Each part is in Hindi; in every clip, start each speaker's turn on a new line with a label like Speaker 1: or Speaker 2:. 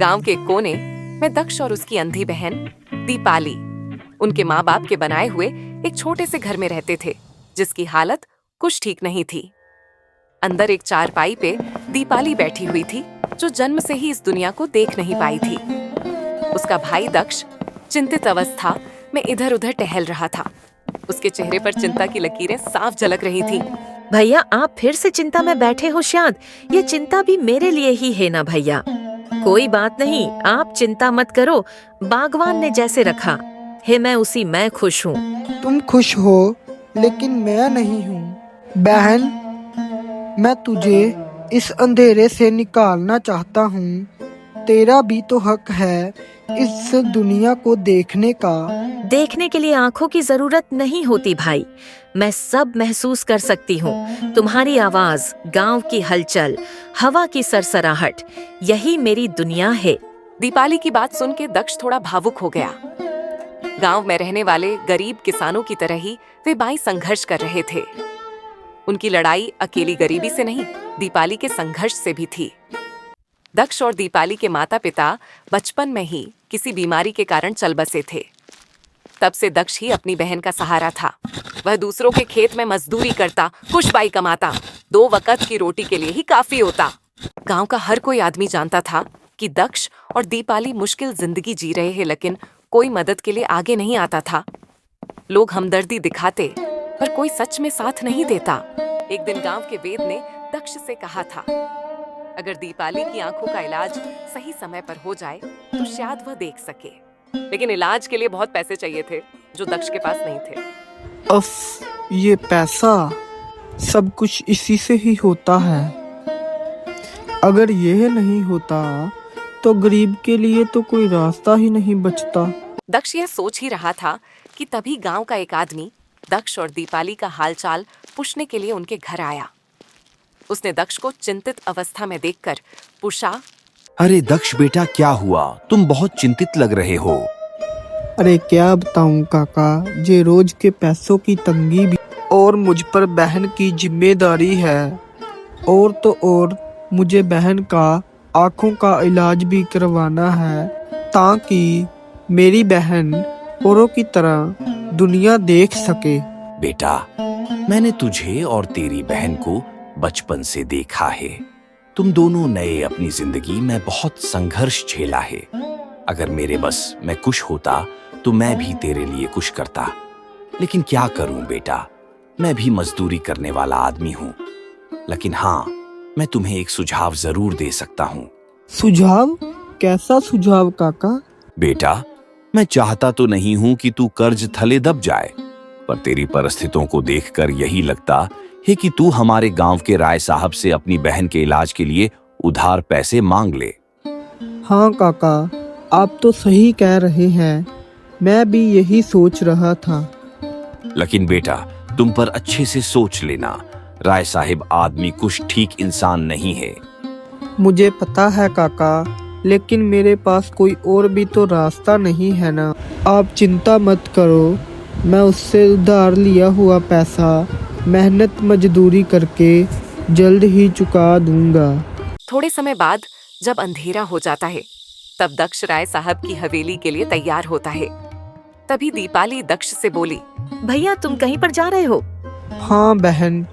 Speaker 1: गांव के कोने में दक्ष और उसकी अंधी बहन दीपाली उनके माँ बाप के बनाए हुए एक छोटे से घर में रहते थे, जिसकी हालत कुछ ठीक नहीं थी। अंदर एक चारपाई पे दीपाली बैठी हुई थी, जो जन्म से ही इस दुनिया को देख नहीं पाई थी। उसका भाई दक्ष चिंतित अवस्था में इधर उधर टहल रहा था। उसके चेहरे पर चिंता की लकीरें साफ झलक रही थी।
Speaker 2: भैया, आप फिर से चिंता में बैठे हो शायद। ये चिंता भी मेरे लिए ही है ना भैया। कोई बात नहीं, आप चिंता मत करो। बागवान ने जैसे रखा है मैं खुश हूँ।
Speaker 3: तुम खुश हो, लेकिन मैं नहीं हूँ। बहन, मैं तुझे इस अंधेरे से निकालना चाहता हूँ। तेरा भी तो हक है इस दुनिया को देखने का।
Speaker 2: देखने के लिए आंखों की जरूरत नहीं होती भाई। मैं सब महसूस कर सकती हूँ। तुम्हारी आवाज, गांव की हलचल, हवा की सरसराहट, यही मेरी दुनिया है।
Speaker 1: दीपाली की बात सुन के दक्ष थोड़ा भावुक हो गया। गांव में रहने वाले गरीब किसानों की तरह ही वे बाई संघर्ष कर रहे थे। उनकी लड़ाई अकेली गरीबी से नहीं, दीपाली के संघर्ष से भी थी। दक्ष और दीपाली के माता पिता बचपन में ही किसी बीमारी के कारण चल बसे थे। तब से दक्ष ही अपनी बहन का सहारा था। वह दूसरों के खेत में मजदूरी करता, कुछ पाई कमाता, 2 वक्त की रोटी के लिए ही काफी होता। गांव का हर कोई आदमी जानता था कि दक्ष और दीपाली मुश्किल जिंदगी जी रहे हैं, लेकिन कोई मदद के लिए आगे नहीं आता था। लोग हमदर्दी दिखाते, पर कोई सच में साथ नहीं देता। एक दिन गांव के वेद ने दक्ष से कहा था, अगर दीपाली की आंखों का इलाज सही समय पर हो जाए तो शायद वह देख सके। लेकिन इलाज के लिए बहुत पैसे चाहिए थे, जो दक्ष के पास नहीं थे।
Speaker 3: अफ, ये पैसा सब कुछ इसी से ही होता है। अगर यह नहीं होता तो गरीब के लिए तो कोई रास्ता ही नहीं बचता।
Speaker 1: दक्ष यह सोच ही रहा था कि तभी गांव का एक आदमी दक्ष और दीपाली का हालचाल पूछने के लिए उनके घर आया। उसने दक्ष को चिंतित अवस्था में देखकर पूछा,
Speaker 4: अरे दक्ष बेटा, क्या हुआ? तुम बहुत चिंतित लग रहे हो।
Speaker 3: अरे क्या बताऊं काका, जे रोज के पैसों की तंगी भी और मुझ पर बहन की जिम्मेदारी है। और तो और मुझे बहन का आंखों का इलाज भी करवाना है, ताकि मेरी बहन औरों की तरह दुनिया देख सके।
Speaker 4: बेटा, मैंने तुझे और तेरी बहन को बचपन से देखा है। तुम दोनों ने अपनी जिंदगी में बहुत संघर्ष झेला है। अगर मेरे बस में कुछ होता तो मैं भी तेरे लिए कुछ करता, लेकिन क्या करूं बेटा, मैं भी मजदूरी करने वाला आदमी हूँ। लेकिन हाँ, मैं तुम्हें एक सुझाव जरूर दे सकता हूँ।
Speaker 3: सुझाव? कैसा सुझाव काका?
Speaker 4: बेटा, मैं चाहता तो नहीं हूं कि तू कर्ज थले दब जाए, पर तेरी परिस्थितियों को देखकर यही लगता है कि तू हमारे गांव के राय साहब से अपनी बहन के इलाज के लिए उधार पैसे मांग ले।
Speaker 3: हाँ काका, आप तो सही कह रहे हैं। मैं भी यही सोच रहा था।
Speaker 4: लेकिन बेटा, तुम पर अच्छे से सोच लेना, राय साहिब आदमी कुछ ठीक इंसान नहीं है।
Speaker 3: मुझे पता है काका, लेकिन मेरे पास कोई और भी तो रास्ता नहीं है ना। आप चिंता मत करो, मैं उससे उधार लिया हुआ पैसा मेहनत मजदूरी करके जल्द ही चुका दूंगा।
Speaker 1: थोड़े समय बाद जब अंधेरा हो जाता है, तब दक्ष राय साहब की हवेली के लिए तैयार होता है। तभी दीपाली दक्ष से बोली,
Speaker 2: भैया, तुम कहीं पर जा रहे हो?
Speaker 3: हाँ बहन,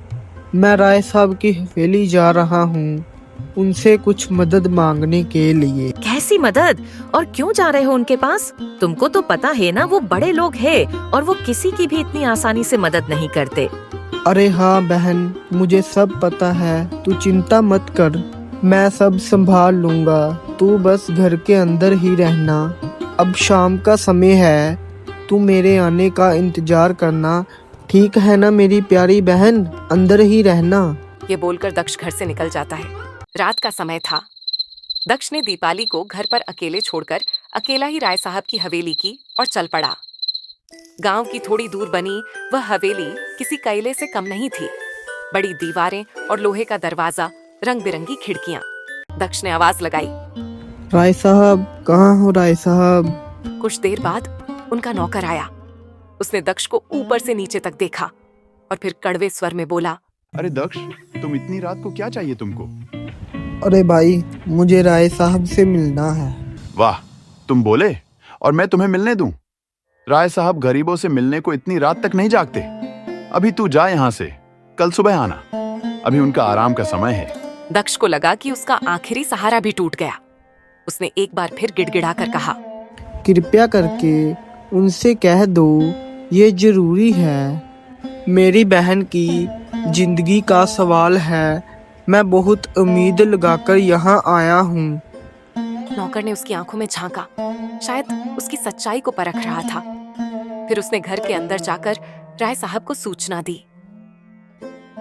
Speaker 3: मैं राय साहब की हवेली जा रहा हूँ, उनसे कुछ मदद मांगने के लिए।
Speaker 2: कैसी मदद, और क्यों जा रहे हो उनके पास? तुमको तो पता है ना, वो बड़े लोग हैं और वो किसी की भी इतनी आसानी से मदद नहीं करते।
Speaker 3: अरे हाँ बहन, मुझे सब पता है, तू चिंता मत कर, मैं सब संभाल लूंगा। तू बस घर के अंदर ही रहना। अब शाम का समय है, तू मेरे आने का इंतजार करना, ठीक है ना मेरी प्यारी बहन? अंदर ही रहना।
Speaker 1: ये बोलकर दक्ष घर से निकल जाता है। रात का समय था। दक्ष ने दीपाली को घर पर अकेले छोड़कर अकेला ही राय साहब की हवेली की और चल पड़ा। गांव की थोड़ी दूर बनी वह हवेली किसी किले से कम नहीं थी। बड़ी दीवारें और लोहे का दरवाजा, रंग बिरंगी खिड़कियां। दक्ष ने आवाज लगाई,
Speaker 3: राय साहब, कहाँ हो राय साहब?
Speaker 1: कुछ देर बाद उनका नौकर आया। उसने दक्ष को ऊपर से नीचे तक देखा और फिर कड़वे स्वर में बोला,
Speaker 5: अरे दक्ष, तुम इतनी रात को क्या चाहिए तुमको?
Speaker 3: अरे भाई, मुझे राय साहब से मिलना है।
Speaker 5: वाह, तुम बोले और मैं तुम्हें मिलने दूं? राय साहब गरीबों से मिलने को इतनी रात तक नहीं जागते। अभी तू जा यहाँ से, कल सुबह आना, अभी उनका आराम का समय है।
Speaker 1: दक्ष को लगा कि उसका आखिरी सहारा भी टूट गया। उसने एक बार फिर गिड़गिड़ा कर कहा,
Speaker 3: कृपया करके उनसे कह दो, ये जरूरी है। मेरी बहन की जिंदगी का सवाल है। मैं बहुत उम्मीद लगाकर यहाँ आया हूँ।
Speaker 1: नौकर ने उसकी आंखों में झांका, शायद उसकी सच्चाई को परख रहा था। फिर उसने घर के अंदर जाकर राय साहब को सूचना दी।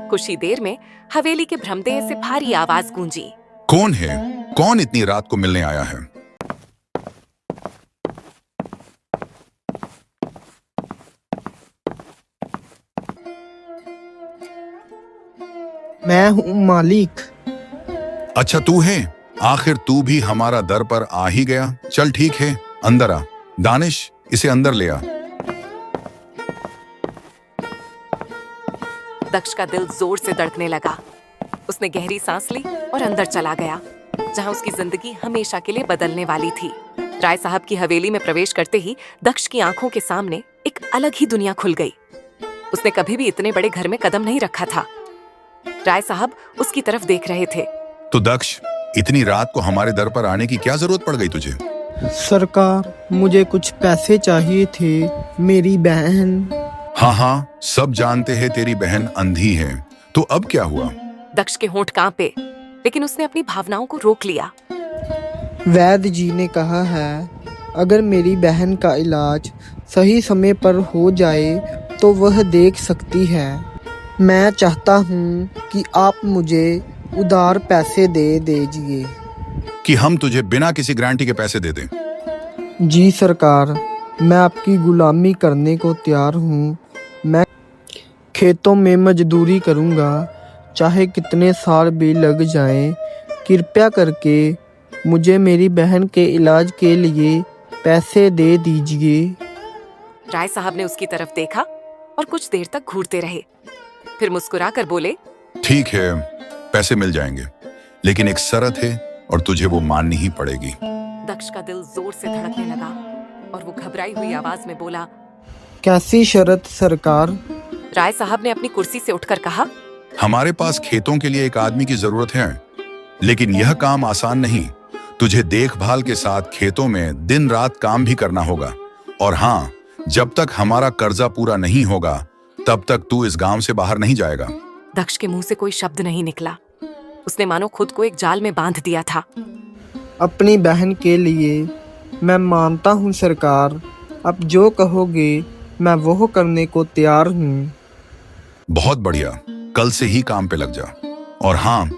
Speaker 1: कुछ ही देर में हवेली के भ्रमदेह से भारी आवाज गूंजी।
Speaker 6: कौन है? कौन इतनी रात को मिलने आया है?
Speaker 3: मैं हूँ मालिक।
Speaker 6: अच्छा, तू है? आखिर तू भी हमारा दर पर आ ही गया। चल ठीक है, अंदर आ। दानिश, इसे अंदर ले आ।
Speaker 1: दक्ष का दिल जोर से धड़कने लगा। उसने गहरी सांस ली और अंदर चला गया, जहां उसकी जिंदगी हमेशा के लिए बदलने वाली थी। राय साहब की हवेली में प्रवेश करते ही दक्ष की आंखों के सामने एक अलग ही दुनिया खुल गई। उसने कभी भी इतने बड़े घर में कदम नहीं रखा था। राय साहब उसकी तरफ देख रहे थे।
Speaker 6: तो दक्ष, इतनी रात को हमारे दर पर आने की क्या जरूरत पड़ गई तुझे?
Speaker 3: सरकार, मुझे कुछ पैसे चाहिए थे। मेरी बहन।
Speaker 6: हाँ, सब जानते हैं तेरी बहन अंधी है। तो अब क्या हुआ?
Speaker 1: दक्ष के होंठ कांपे, लेकिन उसने अपनी भावनाओं को रोक लिया।
Speaker 3: वैद्य जी ने कहा है, अगर मेरी बहन का इलाज सही समय पर हो जाए तो वह देख सकती है। मैं चाहता हूँ कि आप मुझे उधार पैसे दे दीजिए।
Speaker 6: कि हम तुझे बिना किसी गारंटी के पैसे दे दें?
Speaker 3: जी सरकार, मैं आपकी गुलामी करने को तैयार हूँ। मैं खेतों में मजदूरी करूँगा, चाहे कितने साल भी लग जाएं। कृपया करके मुझे मेरी बहन के इलाज के लिए पैसे दे दीजिए।
Speaker 1: राय साहब ने उसकी तरफ देखा और कुछ देर तक घूरते रहे, फिर मुस्कुराकर बोले,
Speaker 6: ठीक है, पैसे मिल जाएंगे, लेकिन एक शर्त है और तुझे वो माननी ही पड़ेगी।
Speaker 1: दक्ष का दिल जोर से धड़कने लगा और वो घबराई हुई आवाज में बोला,
Speaker 3: कैसी शर्त सरकार?
Speaker 1: राय साहब ने अपनी कुर्सी से उठकर कहा,
Speaker 6: हमारे पास खेतों के लिए एक आदमी की जरूरत है, लेकिन यह काम आसान नहीं। तुझे देखभाल के साथ खेतों में दिन रात काम भी करना होगा। और हाँ, जब तक हमारा कर्जा पूरा नहीं होगा तब तक तू इस गांव से बाहर नहीं जाएगा।
Speaker 1: दक्ष के मुंह से कोई शब्द नहीं निकला। उसने मानो खुद को एक जाल में बांध दिया था।
Speaker 3: अपनी बहन के लिए मैं मानता हूँ सरकार। अब जो कहोगे मैं वो करने को तैयार हूँ।
Speaker 6: बहुत बढ़िया, कल से ही काम पे लग जा। और हाँ,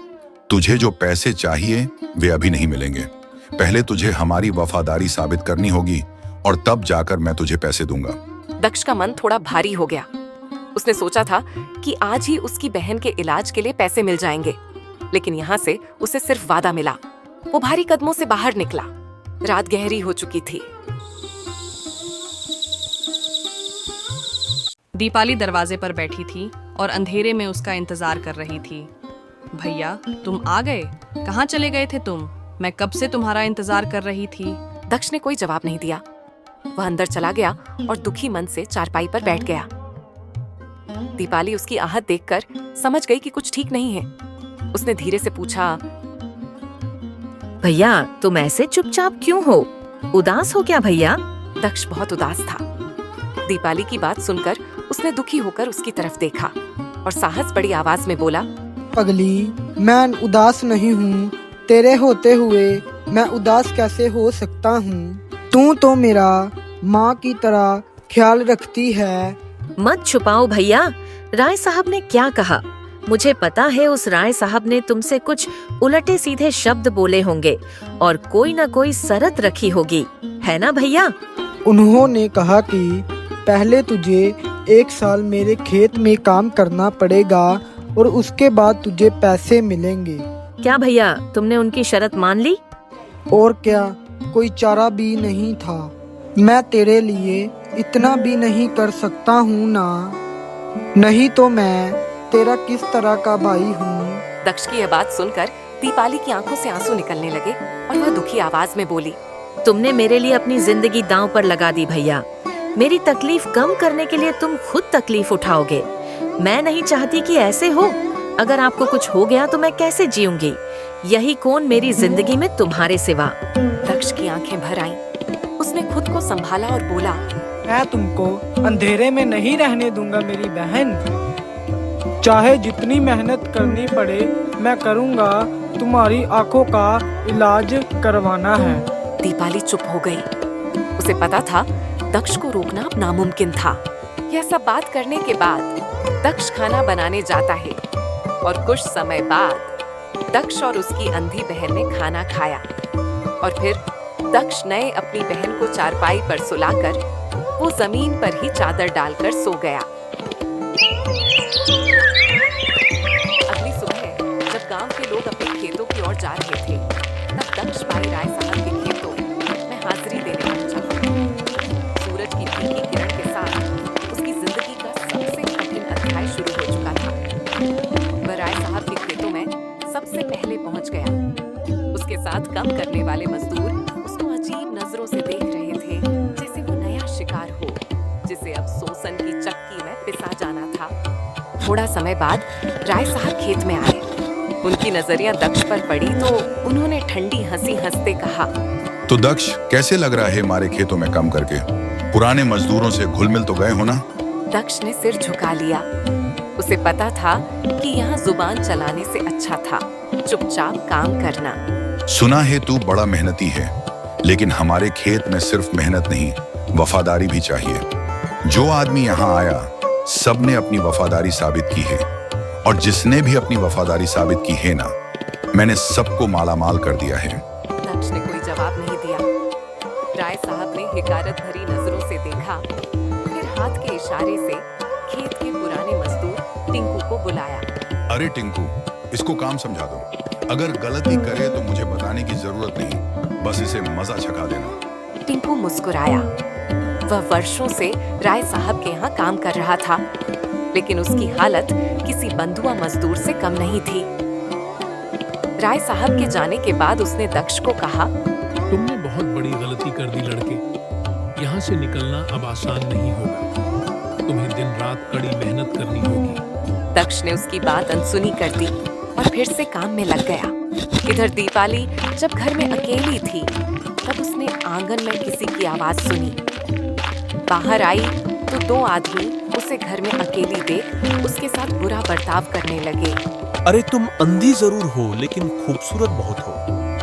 Speaker 6: तुझे जो पैसे चाहिए वे अभी नहीं मिलेंगे। पहले तुझे हमारी वफादारी साबित करनी होगी और तब जाकर मैं तुझे पैसे दूंगा।
Speaker 1: दक्ष का मन थोड़ा भारी हो गया। उसने सोचा था कि आज ही उसकी बहन के इलाज के लिए पैसे मिल जाएंगे, लेकिन यहाँ से उसे सिर्फ वादा मिला। वो भारी कदमों से बाहर निकला। रात गहरी हो चुकी थी।
Speaker 7: दीपाली दरवाजे पर बैठी थी और अंधेरे में उसका इंतजार कर रही थी। भैया, तुम आ गए? कहाँ चले गए थे तुम? मैं कब से तुम्हारा इंतजार कर रही थी।
Speaker 1: दक्ष ने कोई जवाब नहीं दिया। वह अंदर चला गया और दुखी मन से चारपाई पर बैठ गया। दीपाली उसकी आहत देखकर समझ गई कि कुछ ठीक नहीं है। उसने धीरे से पूछा,
Speaker 2: भैया, तुम ऐसे चुपचाप क्यों हो? उदास हो क्या भैया?
Speaker 1: दक्ष बहुत उदास था। दीपाली की बात सुनकर उसने दुखी होकर उसकी तरफ देखा और साहस बड़ी आवाज में बोला,
Speaker 3: पगली, मैं उदास नहीं हूँ। तेरे होते हुए मैं उदास कैसे हो सकता हूँ? तू तो मेरा माँ की तरह ख्याल रखती है।
Speaker 2: मत छुपाओ भैया, राय साहब ने क्या कहा? मुझे पता है उस राय साहब ने तुमसे कुछ उलटे सीधे शब्द बोले होंगे और कोई ना कोई शर्त रखी होगी, है ना भैया?
Speaker 3: उन्होंने कहा कि पहले तुझे 1 साल मेरे खेत में काम करना पड़ेगा और उसके बाद तुझे पैसे मिलेंगे।
Speaker 2: क्या भैया, तुमने उनकी शर्त मान ली?
Speaker 3: और क्या, कोई चारा भी नहीं था। मैं तेरे लिए इतना भी नहीं कर सकता हूँ ना, नहीं तो मैं तेरा किस तरह का भाई हूँ।
Speaker 1: दक्ष की यह बात सुनकर दीपाली की आंखों से आंसू निकलने लगे और वह दुखी आवाज में बोली,
Speaker 2: तुमने मेरे लिए अपनी जिंदगी दांव पर लगा दी भैया। मेरी तकलीफ कम करने के लिए तुम खुद तकलीफ उठाओगे। मैं नहीं चाहती कि ऐसे हो। अगर आपको कुछ हो गया तो मैं कैसे जीऊंगी? यही कौन मेरी जिंदगी में तुम्हारे सिवा।
Speaker 1: दक्ष की आंखें भर आईं। उसने खुद को संभाला और बोला,
Speaker 3: मैं तुमको अंधेरे में नहीं रहने दूंगा मेरी बहन। चाहे जितनी मेहनत करनी पड़े मैं करूंगा। तुम्हारी आंखों का इलाज करवाना है।
Speaker 1: दीपाली चुप हो गई। उसे पता था दक्ष को रोकना अब नामुमकिन था। यह सब बात करने के बाद दक्ष खाना बनाने जाता है और कुछ समय बाद दक्ष और उसकी अंधी बहन ने खाना खाया और फिर दक्ष ने अपनी बहन को चारपाई पर सुलाकर वो जमीन पर ही चादर डालकर सो गया। अगली सुबह जब गांव के लोग अपने खेतों की ओर जा रहे थे, तब दक्ष भाई राय साहब के खेतों में हाजिरी देने पहुंचा। सूरज की फीकी किरण के साथ उसकी जिंदगी का सबसे कठिन अध्याय शुरू हो चुका था। वह राय साहब के खेतों में सबसे पहले पहुंच गया। उसके साथ काम करने वाले मजदूर उसको अजीब नजरों से देख रहे थे, जैसे वो नया शिकार हो जिसे अब सोसन की चक्की में पिसा जाना था। थोड़ा समय बाद राय साहब खेत में आए। उनकी नजरियां दक्ष पर पड़ी तो उन्होंने ठंडी हंसी हंसते कहा,
Speaker 6: तो दक्ष, कैसे लग रहा है हमारे खेतों में काम करके? पुराने मजदूरों से घुल मिल तो गए हो ना?
Speaker 1: दक्ष ने सिर झुका लिया। उसे पता था कि यहाँ जुबान चलाने से अच्छा था चुपचाप काम करना।
Speaker 6: सुना है तू बड़ा मेहनती है, लेकिन हमारे खेत में सिर्फ मेहनत नहीं, वफादारी भी चाहिए। जो आदमी यहाँ आया सबने अपनी वफादारी साबित की है, और जिसने भी अपनी वफादारी साबित की है ना, मैंने सबको मालामाल कर दिया है।
Speaker 1: दक्ष ने कोई जवाब नहीं दिया। राय साहब ने हिकारत भरी नजरों से देखा, फिर हाथ के इशारे से खेत के पुराने मजदूर टिंकू को बुलाया।
Speaker 6: अरे टिंकू, इसको काम समझा दो। अगर गलती करे तो मुझे बताने की जरूरत नहीं, बस इसे मजा चखा देना।
Speaker 1: टिंकू मुस्कुराया। वह वर्षों से राय साहब के यहाँ काम कर रहा था, लेकिन उसकी हालत किसी बंधुआ मजदूर से कम नहीं थी। राय साहब के जाने के बाद उसने दक्ष को कहा,
Speaker 8: तुमने बहुत बड़ी गलती कर दी लड़के। यहाँ से निकलना अब आसान नहीं होगा। तुम्हें दिन रात कड़ी मेहनत करनी होगी।
Speaker 1: दक्ष ने उसकी बात अनसुनी कर दी और फिर से काम में लग गया। इधर दीपाली जब घर में अकेली थी, तब उसने आंगन में किसी की आवाज सुनी। बाहर आई तो दो आदमी उसे घर में अकेली देख उसके साथ बुरा बर्ताव करने लगे।
Speaker 9: अरे तुम अंधी जरूर हो, लेकिन खूबसूरत बहुत हो।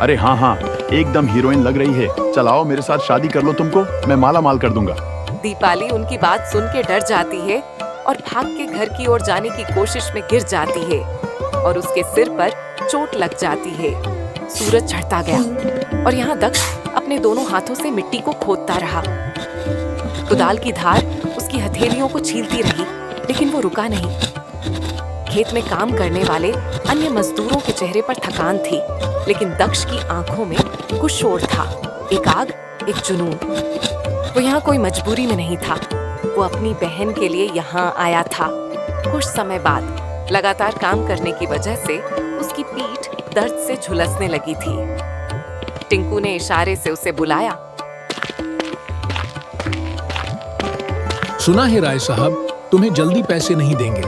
Speaker 5: अरे हाँ हाँ, एकदम हीरोइन लग रही है। चलाओ मेरे साथ शादी कर लो, तुमको मैं माला माल कर दूंगा।
Speaker 1: दीपाली उनकी बात सुन के डर जाती है और भाग के घर की ओर जाने की कोशिश में गिर जाती है और उसके सिर पर चोट लग जाती है। सूरज चढ़ता गया और यहाँ दक्ष अपने दोनों हाथों से मिट्टी को खोदता रहा। कुदाल की धार उसकी हथेलियों को छीलती रही, लेकिन वो रुका नहीं। खेत में काम करने वाले अन्य मजदूरों के चेहरे पर थकान थी, लेकिन दक्ष की आंखों में कुछ शोर था, एक आग, एक जुनून। वो यहाँ कोई मजबूरी में नहीं था, वो अपनी बहन के लिए यहाँ आया था। कुछ समय बाद लगातार काम करने की वजह से उसकी पीठ दर्द से झुलसने लगी थी। टिंकू ने इशारे से उसे बुलाया।
Speaker 8: सुना है राय साहब तुम्हें जल्दी पैसे नहीं देंगे।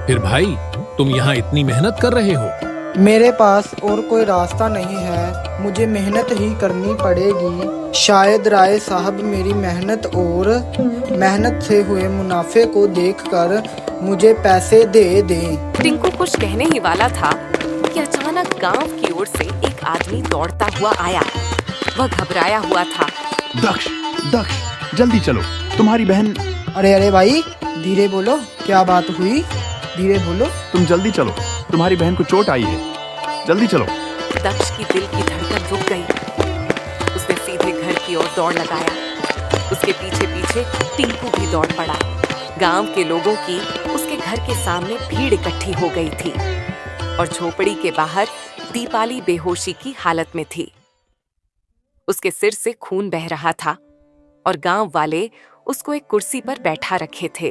Speaker 8: फिर भाई, तुम यहाँ इतनी मेहनत कर रहे हो।
Speaker 3: मेरे पास और कोई रास्ता नहीं है, मुझे मेहनत ही करनी पड़ेगी। शायद राय साहब मेरी मेहनत और मेहनत से हुए मुनाफे को देखकर मुझे पैसे दे दें।
Speaker 1: टिंकू कुछ कहने ही वाला था कि अचानक गांव की ओर से एक आदमी दौड़ता हुआ आया। वह घबराया हुआ था।
Speaker 5: दक्ष, दक्ष, जल्दी चलो, तुम्हारी बहन।
Speaker 3: अरे अरे भाई, धीरे बोलो, क्या बात हुई? धीरे बोलो।
Speaker 5: तुम जल्दी चलो, तुम्हारी बहन को चोट आई है, जल्दी चलो।
Speaker 1: दक्ष की दिल की धड़कन रुक गई। उसने सीधे घर की ओर दौड़ लगाया। उसके पीछे पीछे टिंकू भी दौड़ पड़ा। गांव के लोगों की उसके घर के सामने भीड़ इकट्ठी हो गई थी और झोपड़ी के बाहर दीपाली बेहोशी की हालत में थी। उसके सिर से खून बह रहा था और गांव वाले उसको एक कुर्सी पर बैठा रखे थे,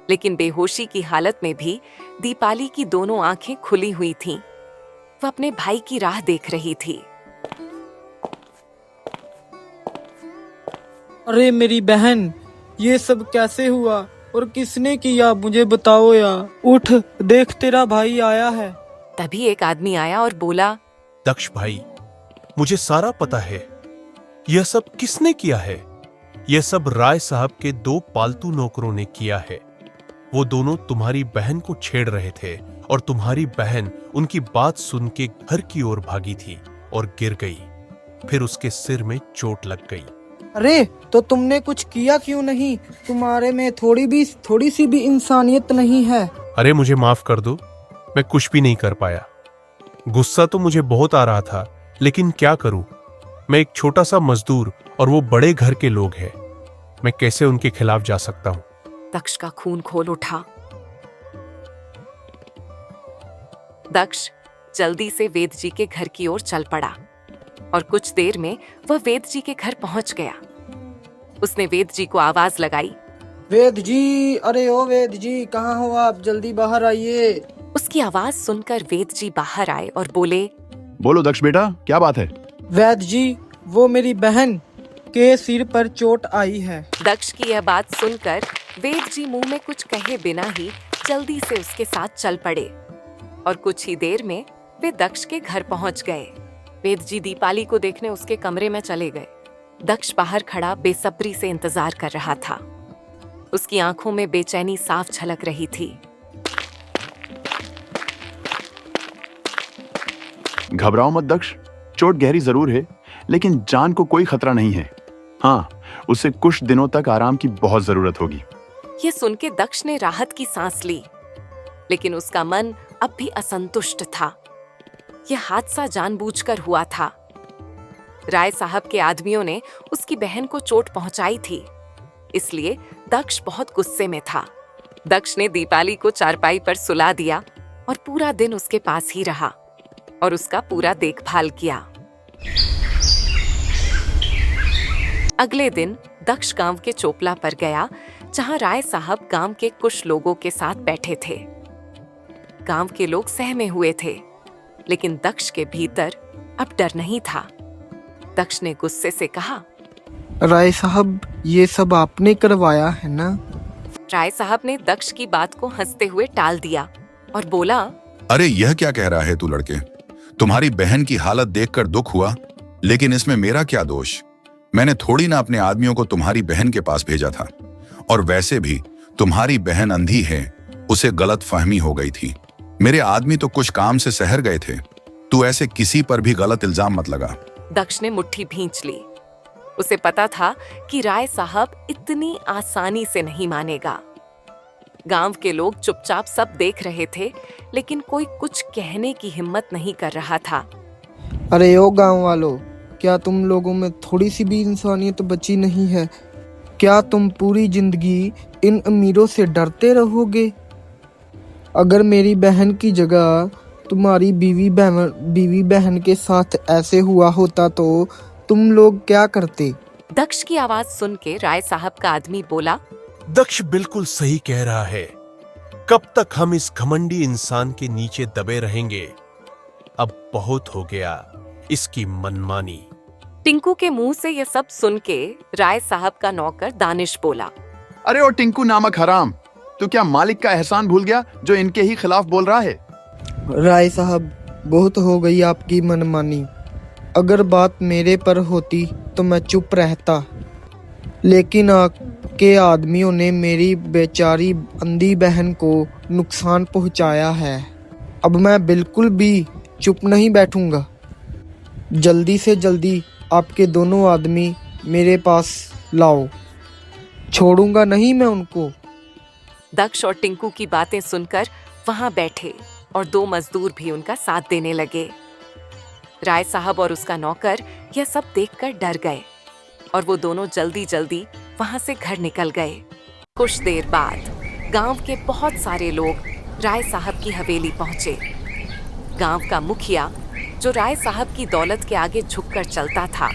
Speaker 1: लेकिन बेहोशी की हालत में भी दीपाली की दोनों आंखें खुली हुई थीं। वह अपने भाई की राह देख रही थी।
Speaker 3: अरे मेरी बहन, ये सब कैसे हुआ और किसने किया, मुझे बताओ यार। उठ, देख तेरा भाई आया है।
Speaker 1: तभी एक आदमी आया और बोला,
Speaker 9: दक्ष भाई, मुझे सारा पता है। यह सब किसने किया है? यह सब राय साहब के 2 पालतू नौकरों ने किया है। वो दोनों तुम्हारी बहन को छेड़ रहे थे और तुम्हारी बहन उनकी बात सुन के घर की ओर भागी थी और गिर गई। फिर उसके सिर में चोट लग गई।
Speaker 3: अरे तो तुमने कुछ किया क्यों नहीं? तुम्हारे में थोड़ी सी भी इंसानियत नहीं है।
Speaker 9: अरे मुझे माफ कर दो, मैं कुछ भी नहीं कर पाया। गुस्सा तो मुझे बहुत आ रहा था, लेकिन क्या करूं? मैं एक छोटा सा मजदूर और वो बड़े घर के लोग हैं। मैं कैसे उनके खिलाफ जा सकता हूं?
Speaker 1: दक्ष का खून खोल उठा। दक्ष जल्दी से वेद जी के घर की ओर चल पड़ा और कुछ देर में वह वेद जी के घर पहुंच गया। उसने वेद जी को आवाज लगाई,
Speaker 3: वेद जी, अरे ओ वेद जी, कहाँ हो आप? जल्दी बाहर आइए।
Speaker 1: उसकी आवाज सुनकर वेद जी बाहर आए और बोले,
Speaker 5: बोलो दक्ष बेटा, क्या बात है?
Speaker 3: वैद जी, वो मेरी बहन के सिर पर चोट आई है।
Speaker 1: दक्ष की यह बात सुनकर वेद जी मुंह में कुछ कहे बिना ही जल्दी से उसके साथ चल पड़े और कुछ ही देर में वे दक्ष के घर पहुंच गए। वेद जी दीपाली को देखने उसके कमरे में चले गए। दक्ष बाहर खड़ा बेसब्री से इंतजार कर रहा था। उसकी आंखों में बेचैनी साफ झलक रही थी।
Speaker 5: घबराओ मत दक्ष, चोट गहरी जरूर है, लेकिन जान को कोई खतरा नहीं है। हाँ, उसे कुछ दिनों तक आराम की बहुत जरूरत होगी।
Speaker 1: ये सुन के दक्ष ने राहत की सांस ली, लेकिन उसका मन अब भी असंतुष्ट था। यह हादसा जानबूझकर हुआ था। राय साहब के आदमियों ने उसकी बहन को चोट पहुंचाई थी, इसलिए दक्ष बहुत गुस्से में था। दक्ष ने दीपाली को चारपाई पर सुला दिया और पूरा दिन उसके पास ही रहा और उसका पूरा देखभाल किया। अगले दिन दक्ष गांव के चोपला पर गया, जहां राय साहब गांव के कुछ लोगों के साथ बैठे थे। गांव के लोग सहमे हुए थे, लेकिन दक्ष के भीतर अब डर नहीं था। दक्ष ने गुस्से से कहा,
Speaker 3: राय साहब, ये सब आपने करवाया है ना?
Speaker 1: राय साहब ने दक्ष की बात को हंसते हुए टाल दिया और बोला,
Speaker 6: अरे यह क्या कह रहा है तू लड़के? तुम्हारी बहन की हालत देखकर दुख हुआ, लेकिन इसमें मेरा क्या दोष? मैंने थोड़ी ना अपने आदमियों को तुम्हारी बहन के पास भेजा था। और वैसे भी तुम्हारी बहन अंधी है, उसे गलत फहमी हो गई थी। मेरे आदमी तो कुछ काम से शहर गए थे। तू ऐसे किसी पर भी गलत इल्जाम मत लगा।
Speaker 1: दक्ष ने मुट्ठी भींच ली। उसे पता था कि राय साहब इतनी आसानी से नहीं मानेगा। गांव के लोग चुपचाप सब देख रहे थे, लेकिन कोई कुछ कहने की हिम्मत नहीं कर रहा था।
Speaker 3: अरे ओ गांव वालों, क्या तुम लोगों में थोड़ी सी भी इंसानियत बची नहीं है? क्या तुम पूरी जिंदगी इन अमीरों से डरते रहोगे? अगर मेरी बहन की जगह तुम्हारी बीवी बहन के साथ ऐसे हुआ होता तो तुम लोग क्या करते?
Speaker 1: दक्ष की आवाज सुन के राय साहब का आदमी बोला,
Speaker 9: दक्ष बिल्कुल सही कह रहा है। कब तक हम इस घमंडी इंसान के नीचे दबे रहेंगे? अब बहुत हो गया इसकी मनमानी।
Speaker 1: टिंकू के मुंह से यह सब सुन के राय साहब का नौकर दानिश बोला,
Speaker 5: अरे ओ टिंकू नामक हराम, तू क्या मालिक का एहसान भूल गया जो इनके ही खिलाफ बोल रहा है?
Speaker 3: राय साहब, बहुत हो गई आपकी मनमानी। अगर बात मेरे पर होती तो मैं चुप रहता, लेकिन आपके आदमियों ने मेरी बेचारी अंधी बहन को नुकसान पहुंचाया है। अब मैं बिल्कुल भी चुप नहीं बैठूंगा। जल्दी से जल्दी आपके दोनों आदमी मेरे पास लाओ, छोड़ूंगा नहीं मैं उनको।
Speaker 1: दक्ष और टिंकू की बातें सुनकर वहां बैठे और 2 मजदूर भी उनका साथ देने लगे। राय साहब और उसका नौकर यह सब देखकर डर गए और वो दोनों जल्दी जल्दी वहां से घर निकल गए। कुछ देर बाद गांव के बहुत सारे लोग राय साहब की हवेली पहुंचे। गांव का मुखिया, जो राय साहब की दौलत के आगे झुककर चलता था,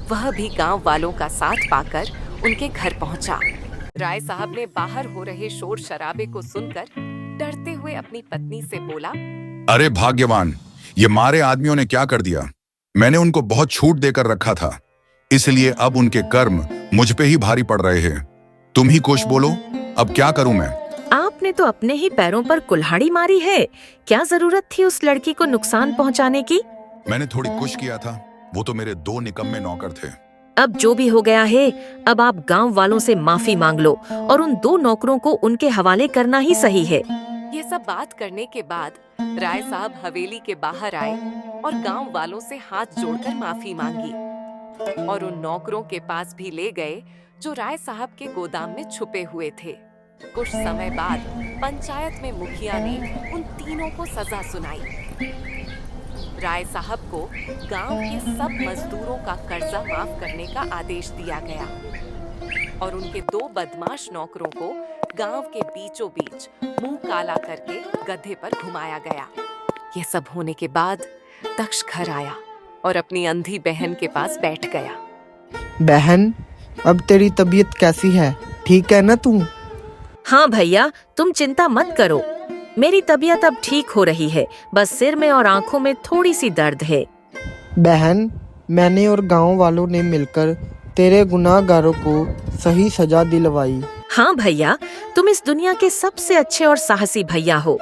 Speaker 1: वह भी गांव वालों का साथ पाकर उनके घर पहुंचा। राय साहब ने बाहर हो रहे शोर शराबे को सुनकर डरते हुए अपनी पत्नी से बोला,
Speaker 6: अरे भाग्यवान, ये मारे आदमियों ने क्या कर दिया? मैंने उनको बहुत छूट देकर रखा था, इसलिए अब उनके कर्म मुझ पे ही भारी पड़ रहे हैं। तुम ही कुछ बोलो, अब क्या करूं मैं?
Speaker 2: आपने तो अपने ही पैरों पर कुल्हाड़ी मारी है। क्या जरूरत थी उस लड़की को नुकसान पहुंचाने की?
Speaker 6: मैंने थोड़ी कुछ किया था, वो तो मेरे 2 निकम्मे नौकर थे।
Speaker 2: अब जो भी हो गया है, अब आप गांव वालों से माफी मांग लो और उन 2 नौकरों को उनके हवाले करना ही सही है।
Speaker 1: ये सब बात करने के बाद राय साहब हवेली के बाहर आए और गांव वालों से हाथ जोड़कर माफी मांगी और उन नौकरों के पास भी ले गए जो राय साहब के गोदाम में छुपे हुए थे। कुछ समय बाद पंचायत में मुखिया ने उन तीनों को सजा सुनाई। राय साहब को गांव के सब मजदूरों का कर्जा माफ करने का आदेश दिया गया और उनके 2 बदमाश नौकरों को गांव के बीचों बीच मुंह काला करके गधे पर घुमाया गया। ये सब होने के बाद दक्ष घर आया और अपनी अंधी बहन के पास बैठ गया।
Speaker 3: बहन, अब तेरी तबीयत कैसी है? ठीक है ना तू?
Speaker 2: हाँ भैया, तुम चिंता मत करो, मेरी तबीयत अब ठीक हो रही है। बस सिर में और आंखों में थोड़ी सी दर्द है।
Speaker 3: बहन, मैंने और गांव वालों ने मिलकर तेरे गुनाहगारों को सही सजा दिलवाई।
Speaker 2: हाँ भैया, तुम इस दुनिया के सबसे अच्छे और साहसी भैया हो।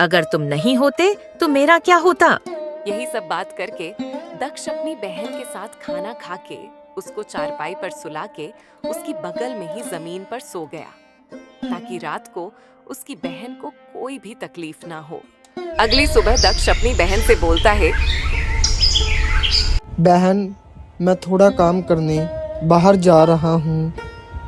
Speaker 2: अगर तुम नहीं होते तो मेरा क्या होता?
Speaker 1: यही सब बात करके दक्ष अपनी बहन के साथ खाना खा के उसको चारपाई पर सुला के उसकी बगल में ही जमीन पर सो गया ताकि रात को उसकी बहन को कोई भी तकलीफ ना हो। अगली सुबह दक्ष अपनी बहन से बोलता है,
Speaker 3: बहन, मैं थोड़ा काम करने बाहर जा रहा हूँ।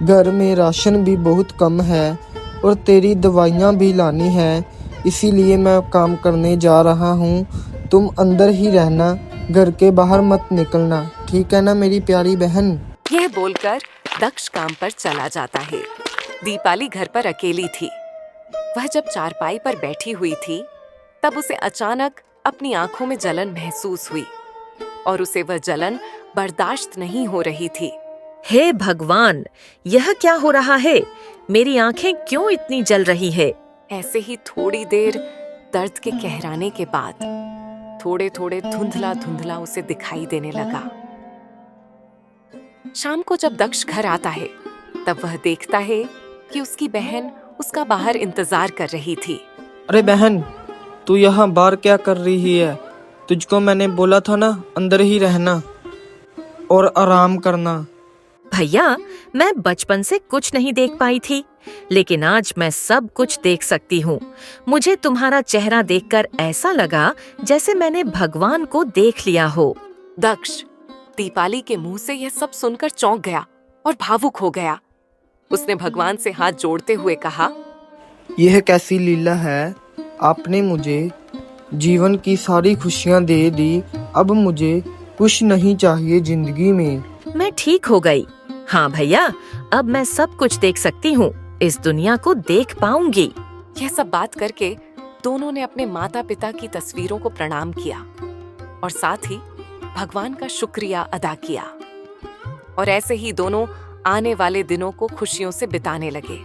Speaker 3: घर में राशन भी बहुत कम है और तेरी दवाइयाँ भी लानी है, इसीलिए मैं काम करने जा रहा हूँ। तुम अंदर ही रहना, घर के बाहर मत निकलना, ठीक है ना मेरी प्यारी बहन?
Speaker 1: यह बोलकर दक्ष काम पर चला जाता है। दीपाली घर पर अकेली थी। वह जब चारपाई पर बैठी हुई थी तब उसे अचानक अपनी आंखों में जलन महसूस हुई और उसे वह जलन बर्दाश्त नहीं हो रही थी।
Speaker 2: हे भगवान, यह क्या हो रहा है? मेरी आंखें क्यों इतनी जल रही है?
Speaker 1: ऐसे ही थोड़ी देर दर्द के कहराने के बाद थोड़े थोड़े धुंधला धुंधला उसे दिखाई देने लगा। शाम को जब दक्ष घर आता है तब वह देखता है कि उसकी बहन उसका बाहर इंतजार कर रही थी।
Speaker 3: अरे बहन, तू यहाँ बाहर क्या कर रही है? तुझको मैंने बोला था ना अंदर ही रहना और आराम करना।
Speaker 2: भैया, मैं बचपन से कुछ नहीं देख पाई थी, लेकिन आज मैं सब कुछ देख सकती हूँ। मुझे तुम्हारा चेहरा देखकर ऐसा लगा जैसे मैंने भगवान को देख लिया हो।
Speaker 1: दक्ष दीपाली के मुंह से यह सब सुनकर चौंक गया और भावुक हो गया। उसने भगवान से हाथ जोड़ते हुए कहा,
Speaker 3: यह कैसी लीला है? आपने मुझे जीवन की सारी खुशियाँ दे दी, अब मुझे कुछ नहीं चाहिए जिंदगी में।
Speaker 2: मैं ठीक हो गई। हाँ भैया, अब मैं सब कुछ देख सकती हूँ, इस दुनिया को देख पाऊंगी।
Speaker 1: यह सब बात करके दोनों ने अपने माता पिता की तस्वीरों को प्रणाम किया और साथ ही भगवान का शुक्रिया अदा किया और ऐसे ही दोनों आने वाले दिनों को खुशियों से बिताने लगे।